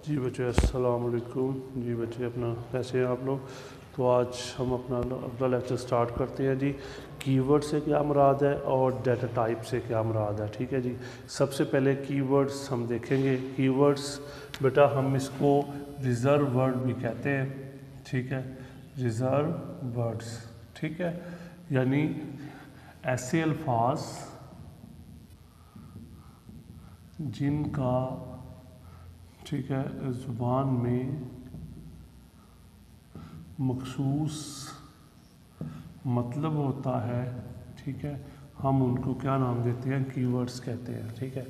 जी बच्चे अस्सलाम वालेकुम। जी बच्चे अपना कैसे हैं आप लोग। तो आज हम अपना लेक्चर स्टार्ट करते हैं जी। कीवर्ड से क्या मुराद है और डाटा टाइप से क्या मुराद है। ठीक है जी। सबसे पहले कीवर्ड्स हम देखेंगे। कीवर्ड्स बेटा हम इसको रिज़र्व वर्ड भी कहते हैं। ठीक है, रिज़र्व वर्ड्स। ठीक है, यानी ऐसे अल्फाज जिनका ठीक है ज़ुबान में मखसूस मतलब होता है। ठीक है, हम उनको क्या नाम देते हैं, कीवर्ड्स कहते हैं। ठीक है,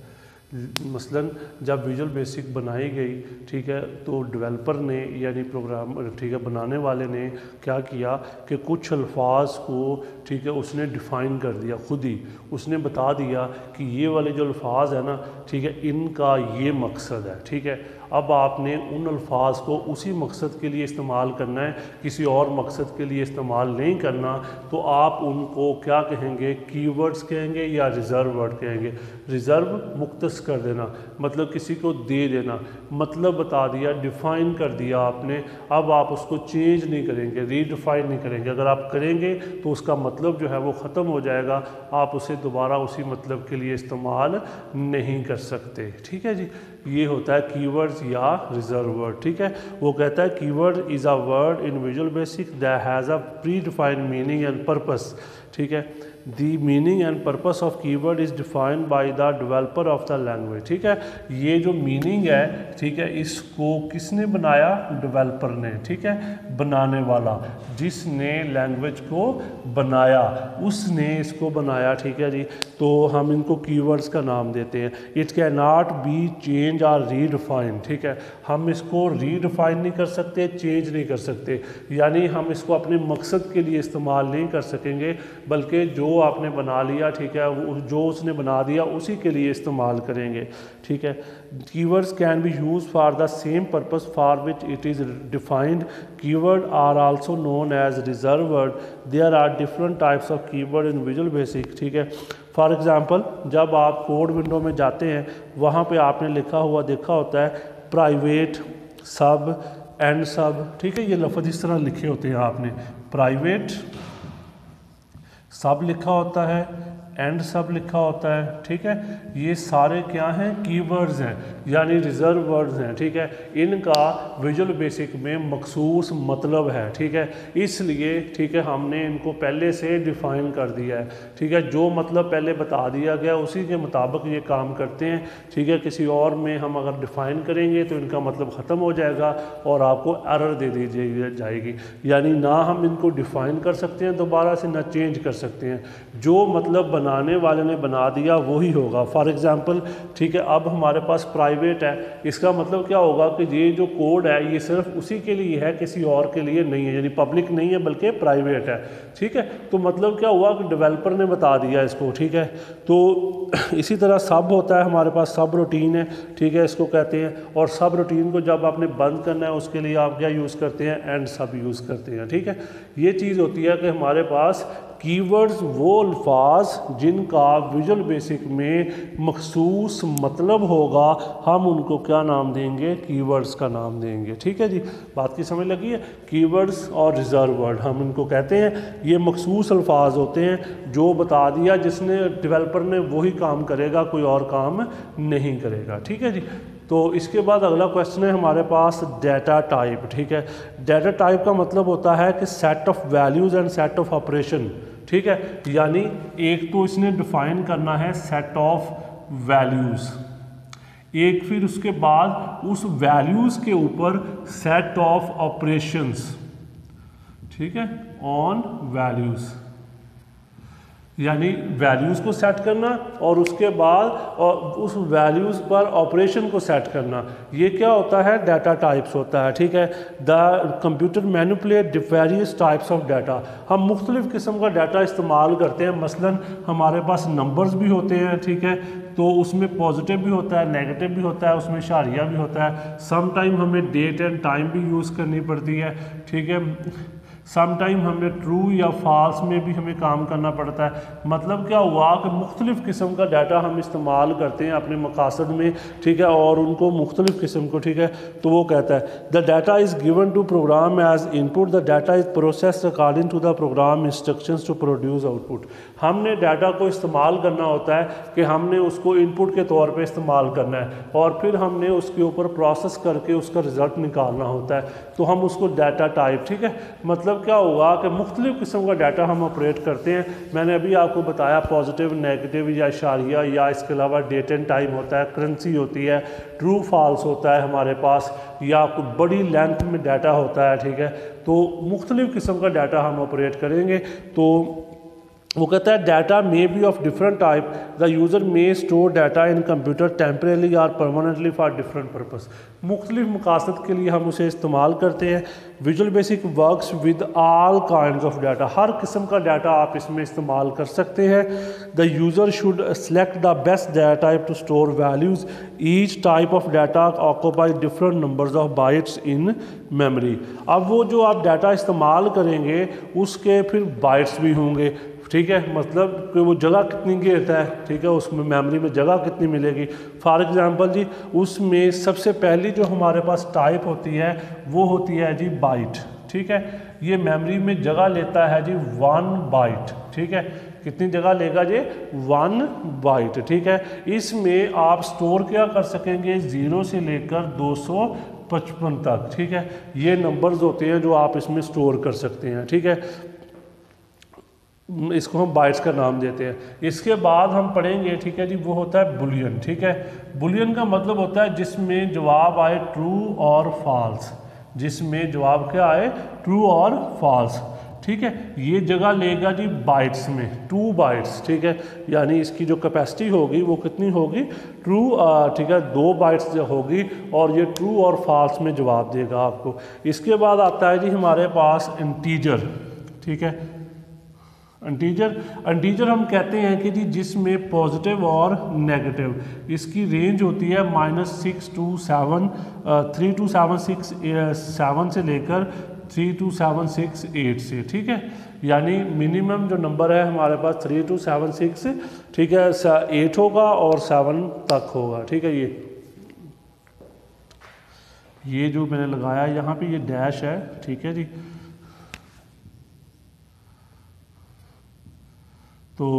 मसलन जब विजुअल बेसिक बनाई गई, ठीक है, तो डेवलपर ने यानी प्रोग्राम ठीक है बनाने वाले ने क्या किया कि कुछ अल्फाज को ठीक है उसने डिफ़ाइन कर दिया। खुद ही उसने बता दिया कि ये वाले जो अल्फाज है ना, ठीक है, इनका ये मकसद है। ठीक है, अब आपने उन अल्फाज को उसी मकसद के लिए इस्तेमाल करना है, किसी और मकसद के लिए इस्तेमाल नहीं करना। तो आप उनको क्या कहेंगे, कीवर्ड्स कहेंगे या रिज़र्व वर्ड कहेंगे। रिज़र्व मुख्तस कर देना, मतलब किसी को दे देना, मतलब बता दिया, डिफ़ाइन कर दिया आपने। अब आप उसको चेंज नहीं करेंगे, रीडिफ़ाइन नहीं करेंगे। अगर आप करेंगे तो उसका मतलब जो है वो ख़त्म हो जाएगा, आप उसे दोबारा उसी मतलब के लिए इस्तेमाल नहीं कर सकते। ठीक है जी, ये होता है कीवर्ड्स या रिज़र्व वर्ड। ठीक है, वो कहता है keyword is a word in Visual basic that has a pre defined meaning and purpose. ठीक है, the meaning and purpose of keyword is defined by the developer of the language. ठीक है, ये जो मीनिंग है, ठीक है, इसको किसने बनाया, डेवलपर ने। ठीक है, बनाने वाला, जिसने लैंग्वेज को बनाया उसने इसको बनाया। ठीक है जी, तो हम इनको कीवर्ड्स का नाम देते हैं। It can not be change और रीडिफाइन। ठीक है, हम इसको रीडिफाइन नहीं कर सकते, चेंज नहीं कर सकते, यानी हम इसको अपने मकसद के लिए इस्तेमाल नहीं कर सकेंगे, बल्कि जो आपने बना लिया, ठीक है, वो जो उसने बना दिया उसी के लिए इस्तेमाल करेंगे। ठीक है, keywords can be use for the same purpose for which it is defined. Keyword are also known as reserve word. There are different types of keyword in Visual Basic. ठीक है, फॉर एग्ज़ाम्पल जब आप code window में जाते हैं, वहाँ पे आपने लिखा हुआ देखा होता है प्राइवेट, सब, एंड सब। ठीक है, ये लफ्ज़ इस तरह लिखे होते हैं आपने, प्राइवेट सब लिखा होता है, एंड सब लिखा होता है। ठीक है, ये सारे क्या हैं, कीवर्ड्स हैं, यानी रिज़र्व वर्ड्स हैं। ठीक है, इनका विजुअल बेसिक में मखसूस मतलब है। ठीक है, इसलिए ठीक है हमने इनको पहले से डिफ़ाइन कर दिया है। ठीक है, जो मतलब पहले बता दिया गया उसी के मुताबिक ये काम करते हैं। ठीक है, किसी और में हम अगर डिफ़ाइन करेंगे तो इनका मतलब ख़त्म हो जाएगा और आपको एरर दे दी जाएगी, यानी ना हम इनको डिफ़ाइन कर सकते हैं दोबारा से, ना चेंज कर सकते हैं। जो मतलब बनाने वाले ने बना दिया वही होगा। फॉर एग्ज़ाम्पल ठीक है, अब हमारे पास प्राइवेट है, इसका मतलब क्या होगा कि ये जो कोड है ये सिर्फ उसी के लिए है, किसी और के लिए नहीं है, यानी पब्लिक नहीं है बल्कि प्राइवेट है। ठीक है, तो मतलब क्या हुआ कि डेवलपर ने बता दिया इसको। ठीक है, तो इसी तरह सब होता है हमारे पास, सब रूटीन है। ठीक है, इसको कहते हैं, और सब रूटीन को जब आपने बंद करना है उसके लिए आप क्या यूज़ करते हैं, एंड सब यूज़ करते हैं। ठीक है, ये चीज़ होती है कि हमारे पास कीवर्ड्स वो अल्फाज जिनका विजुअल बेसिक में मखसूस मतलब होगा, हम उनको क्या नाम देंगे, कीवर्ड्स का नाम देंगे। ठीक है जी, बात की समझ लगी है। कीवर्ड्स और रिज़र्व वर्ड हम इनको कहते हैं, ये मखसूस अल्फाज होते हैं जो बता दिया जिसने डेवलपर ने वही काम करेगा, कोई और काम नहीं करेगा। ठीक है जी, तो इसके बाद अगला क्वेश्चन है हमारे पास डाटा टाइप। ठीक है, डाटा टाइप का मतलब होता है कि set of values and set of operation. ठीक है, यानी एक तो इसने डिफाइन करना है सेट ऑफ वैल्यूज़, एक फिर उसके बाद उस वैल्यूज़ के ऊपर सेट ऑफ ऑपरेशंस। ठीक है, ऑन वैल्यूज़, यानी वैल्यूज़ को सेट करना और उसके बाद और उस वैल्यूज़ पर ऑपरेशन को सेट करना, ये क्या होता है, डाटा टाइप्स होता है। ठीक है, the computer manipulate various types of data. हम मुख्तलिफ़ किस्म का डाटा इस्तेमाल करते हैं, मसलन हमारे पास नंबर्स भी होते हैं। ठीक है, तो उसमें पॉजिटिव भी होता है, नेगेटिव भी होता है, उसमें इशारिया भी होता है। सम टाइम हमें डेट एंड टाइम भी यूज़ करनी पड़ती है। ठीक है, सम टाइम हमें ट्रू या फॉल्स में भी हमें काम करना पड़ता है। मतलब क्या हुआ कि मुख्तलिफ़ किस्म का डाटा हम इस्तेमाल करते हैं अपने मकासद में, ठीक है, और उनको मुख्तलिफ़ किस्म को, ठीक है। तो वो कहता है the data is given to program as input, the data is processed according to the program instructions to produce output. हमने डाटा को इस्तेमाल करना होता है कि हमने उसको इनपुट के तौर पे इस्तेमाल करना है और फिर हमने उसके ऊपर प्रोसेस करके उसका रिज़ल्ट निकालना होता है, तो हम उसको डाटा टाइप, ठीक है। मतलब क्या होगा कि मुख्तलिफ़ किस्म का डाटा हम ऑपरेट करते हैं। मैंने अभी आपको बताया पॉजिटिव, नेगेटिव या इशारिया, या इसके अलावा डेट एंड टाइम होता है, करेंसी होती है, ट्रू फॉल्स होता है हमारे पास, या बड़ी लेंथ में डाटा होता है, ठीक है। तो मुख्तलिफ़ किस्म का डाटा हम ऑपरेट करेंगे। तो वो कहता है data may be of different type, the user may store data in computer temporarily और परमानेंटली फॉर डिफरेंट पर्पस। मुख्तलिफ मकासद के लिए हम उसे इस्तेमाल करते हैं। Visual basic works with all kind of data, हर किस्म का डाटा आप इसमें इस्तेमाल कर सकते हैं। The user should select the best data type to store values, each type of data occupy different numbers of bytes in memory. अब वो जो आप डाटा इस्तेमाल करेंगे उसके फिर बाइट्स भी होंगे, ठीक है। मतलब कि वो जगह कितनी घेरता है, ठीक है, उसमें मेमोरी में जगह कितनी मिलेगी। फॉर एग्जांपल जी, उसमें सबसे पहली जो हमारे पास टाइप होती है वो होती है जी बाइट, ठीक है। ये मेमोरी में जगह लेता है जी 1 बाइट, ठीक है। कितनी जगह लेगा जी? 1 बाइट, ठीक है। इसमें आप स्टोर क्या कर सकेंगे? 0 से लेकर 255 तक, ठीक है। ये नंबर्स होते हैं जो आप इसमें स्टोर कर सकते हैं, ठीक है। इसको हम बाइट्स का नाम देते हैं। इसके बाद हम पढ़ेंगे, ठीक है जी, वो होता है बुलियन, ठीक है। बुलियन का मतलब होता है जिसमें जवाब आए ट्रू और फॉल्स, जिसमें जवाब क्या आए? ट्रू और फॉल्स, ठीक है। ये जगह लेगा जी बाइट्स में, 2 बाइट्स, ठीक है। यानी इसकी जो कैपेसिटी होगी वो कितनी होगी? ट्रू, ठीक है, 2 बाइट्स जो होगी और ये ट्रू और फॉल्स में जवाब देगा आपको। इसके बाद आता है जी हमारे पास इंटीजर, ठीक है। इंटीजर हम कहते हैं कि जी जिसमें पॉजिटिव और नेगेटिव, इसकी रेंज होती है -6 to 7, 3 to 7 से लेकर 3 to 8 से, ठीक है। यानी मिनिमम जो नंबर है हमारे पास 3 to 6, ठीक है, 8 होगा और 7 तक होगा, ठीक है। ये जो मैंने लगाया यहाँ पे ये डैश है, ठीक है जी। तो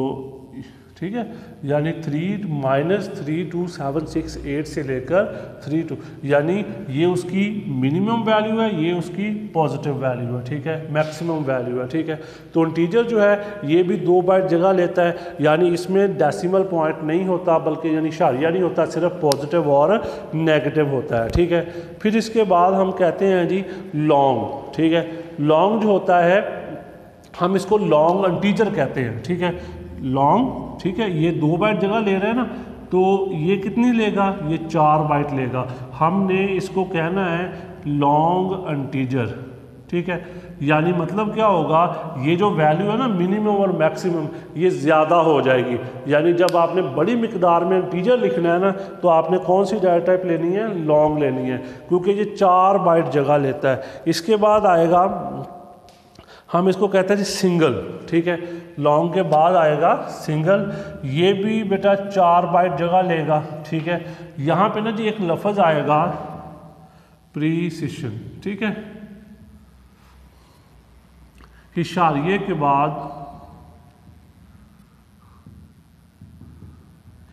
ठीक है, यानी 3 to 7 6 8 से लेकर 3 to, यानी ये उसकी मिनिमम वैल्यू है, ये उसकी पॉजिटिव वैल्यू है, ठीक है, मैक्सिमम वैल्यू है, ठीक है। तो इंटीजर जो है ये भी 2 बाइट जगह लेता है, यानी इसमें डेसिमल पॉइंट नहीं होता, बल्कि यानी इशारिया नहीं होता, सिर्फ पॉजिटिव और नेगेटिव होता है, ठीक है। फिर इसके बाद हम कहते हैं जी लॉन्ग, ठीक है। लॉन्ग जो होता है हम इसको लॉन्ग इंटीजर कहते हैं, ठीक है। लॉन्ग, ठीक है, ये 2 बाइट जगह ले रहे हैं ना, तो ये कितनी लेगा? ये 4 बाइट लेगा। हमने इसको कहना है लॉन्ग इंटीजर, ठीक है। यानी मतलब क्या होगा? ये जो वैल्यू है ना मिनिमम और मैक्सिमम, ये ज़्यादा हो जाएगी। यानी जब आपने बड़ी मिकदार में इंटीजर लिखना है ना, तो आपने कौन सी डाटा टाइप लेनी है? लॉन्ग लेनी है, क्योंकि ये 4 बाइट जगह लेता है। इसके बाद आएगा, हम इसको कहते हैं जी सिंगल, ठीक है। लॉन्ग के बाद आएगा सिंगल, ये भी बेटा 4 बाइट जगह लेगा, ठीक है। यहाँ पे ना जी एक लफ्ज़ आएगा प्रीसिशन, ठीक है। इशारिये के बाद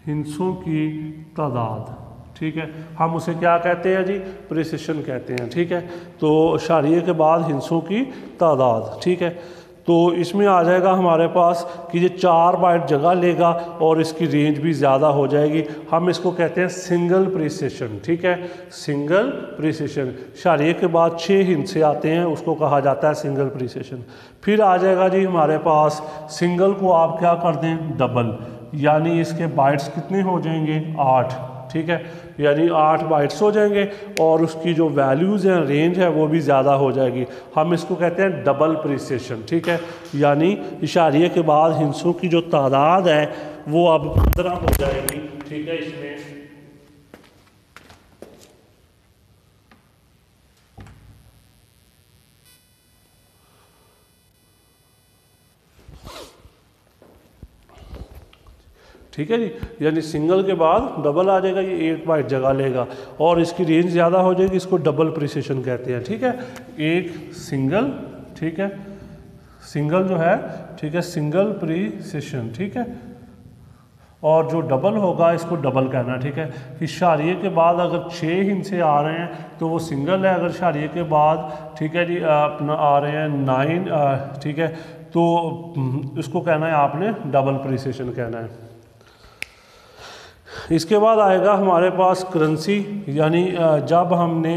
हिंसों की तादाद, ठीक है, हम उसे क्या कहते हैं जी? प्रिसिशन कहते हैं, ठीक है। तो इशारिये के बाद हिंसों की तादाद, ठीक है। तो इसमें आ जाएगा हमारे पास कि ये 4 बाइट जगह लेगा और इसकी रेंज भी ज़्यादा हो जाएगी। हम इसको कहते हैं सिंगल प्रिसिशन, ठीक है, सिंगल प्रिसिशन। इशारिये के बाद 6 हिंसे आते हैं, उसको कहा जाता है सिंगल प्रिसिशन। फिर आ जाएगा जी हमारे पास सिंगल को आप क्या कर दें? डबल, यानी इसके बाइट्स कितने हो जाएंगे? 8, ठीक है। यानी 8 बाइट्स हो जाएंगे और उसकी जो वैल्यूज़ हैं, रेंज है, वो भी ज़्यादा हो जाएगी। हम इसको कहते हैं डबल प्रिसिशन, ठीक है। यानी इशारिये के बाद हिंसों की जो तादाद है वो अब 15 हो जाएगी, ठीक है। इसमें ठीक है जी, यानी सिंगल के बाद डबल आ जाएगा, ये 8 बाइट जगह लेगा और इसकी रेंज ज़्यादा हो जाएगी, इसको डबल प्रिसिशन कहते हैं। ठीक है, एक सिंगल, ठीक है, सिंगल जो है, ठीक है, सिंगल प्रिसिशन, ठीक है, और जो डबल होगा इसको डबल कहना है। ठीक है, इशारिये के बाद अगर 6 हिंसे आ रहे हैं तो वो सिंगल है, अगर इशारिये के बाद, ठीक है जी, अपना आ रहे हैं 9, ठीक है, तो इसको कहना है आपने डबल प्रिसिशन कहना है। इसके बाद आएगा हमारे पास करेंसी, यानी जब हमने,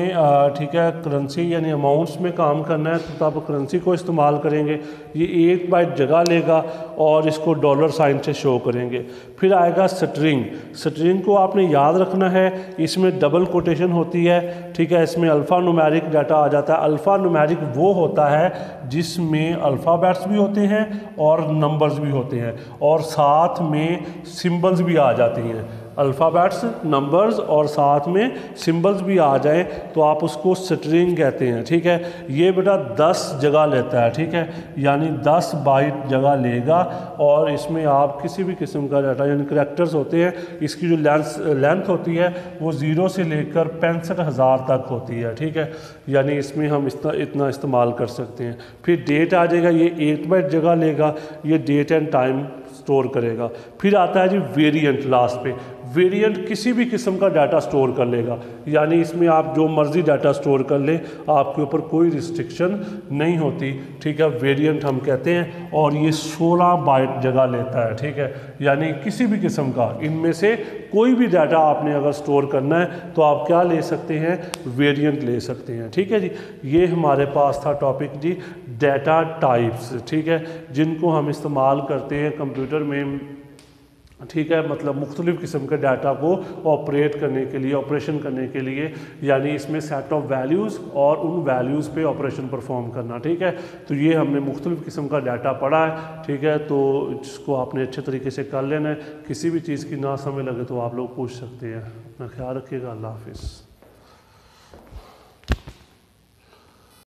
ठीक है, करेंसी यानी अमाउंट्स में काम करना है तो तब करेंसी को इस्तेमाल करेंगे। ये 8 बाइट जगह लेगा और इसको डॉलर साइन से शो करेंगे। फिर आएगा स्ट्रिंग, स्ट्रिंग को आपने याद रखना है, इसमें डबल कोटेशन होती है। ठीक है, इसमें अल्फ़ा न्यूमेरिक डाटा आ जाता है। अल्फ़ा न्यूमेरिक वो होता है जिसमें अल्फ़ाबेट्स भी होते हैं और नंबर्स भी होते हैं और साथ में सिंबल्स भी आ जाती हैं। अल्फ़ाबेट्स, नंबर्स और साथ में सिंबल्स भी आ जाएं तो आप उसको स्ट्रिंग कहते हैं। ठीक है, ये बेटा 10 जगह लेता है। ठीक है, यानी 10 बाइट जगह लेगा और इसमें आप किसी भी किस्म का डाटा, यानी करैक्टर्स होते हैं, इसकी जो लेंथ होती है वो 0 से लेकर 65,000 तक होती है। ठीक है, यानी इसमें हम इतना इस्तेमाल कर सकते हैं। फिर डेट आ जाएगा, ये 8 बाइट जगह लेगा, ये डेट एंड टाइम स्टोर करेगा। फिर आता है जी वेरिएंट, लास्ट पे वेरिएंट किसी भी किस्म का डाटा स्टोर कर लेगा, यानी इसमें आप जो मर्जी डाटा स्टोर कर ले, आपके ऊपर कोई रिस्ट्रिक्शन नहीं होती। ठीक है, वेरिएंट हम कहते हैं और ये 16 बाइट जगह लेता है। ठीक है, यानी किसी भी किस्म का, इनमें से कोई भी डाटा आपने अगर स्टोर करना है तो आप क्या ले सकते हैं, वेरिएंट ले सकते हैं। ठीक है जी, ये हमारे पास था टॉपिक जी, डाटा टाइप्स। ठीक है, जिनको हम इस्तेमाल करते हैं कंप्यूटर में। ठीक है, मतलब मुख्तलिफ़ किस्म के डाटा को ऑपरेट करने के लिए, ऑपरेशन करने के लिए, यानी इसमें सेट ऑफ वैल्यूज़ और उन वैल्यूज़ पे ऑपरेशन परफॉर्म करना। ठीक है, तो ये हमने मुख्तलिफ़ किस्म का डाटा पढ़ा है। ठीक है, तो इसको आपने अच्छे तरीके से कर लेना है। किसी भी चीज़ की ना समझ लगे तो आप लोग पूछ सकते हैं। अपना ख्याल रखिएगा। अल्लाह हाफिज़।